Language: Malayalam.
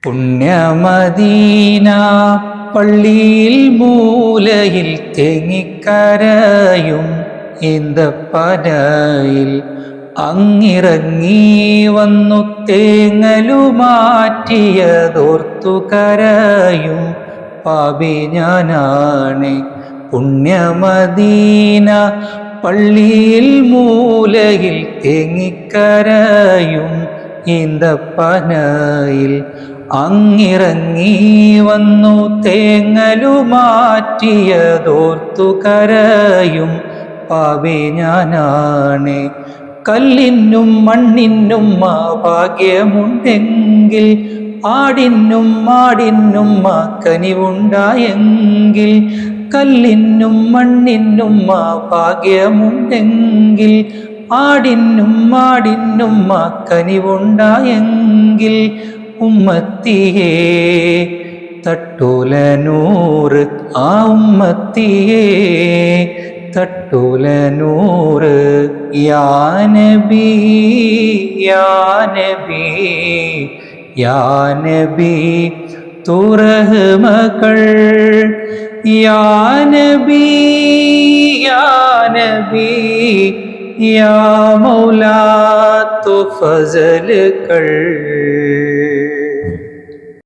പുണ്യമദീന പള്ളിയിൽ മൂലയിൽ തേങ്ങിക്കരയും ഈന്തപ്പനയിൽ അങ്ങിറങ്ങി വന്നു തേങ്ങലുമാറ്റിയതോർത്തു കരയും പാപി ഞാനാണ്. പുണ്യമദീന പള്ളിയിൽ മൂലയിൽ തേങ്ങിക്കരയും ഈന്തപ്പനയിൽ അങ്ങിറങ്ങി വന്നു തേങ്ങലുമാറ്റിയതോർത്തു കരയും പാപി ഞാനാണ്. കല്ലിനും മണ്ണിനും ഭാഗ്യമുണ്ടെങ്കിൽ ആടിനും മാടിനും കനിവുണ്ടായെങ്കിൽ, കല്ലിനും മണ്ണിനും ഭാഗ്യമുണ്ടെങ്കിൽ ആടിനും മാടിനും കനിവുണ്ടായെങ്കിൽ, ഉമ്മത്തിയേ തട്ടൂല നൂറ് ആ ഉമ്മത്തിയേ തട്ടൂല നൂറ്. യാ നബി യാ നബി യാ നബി തൂ റഹ്മകൾ, യാ നബി യാ നബി യാ മൗലാ തൂ ഫസലുകൾ.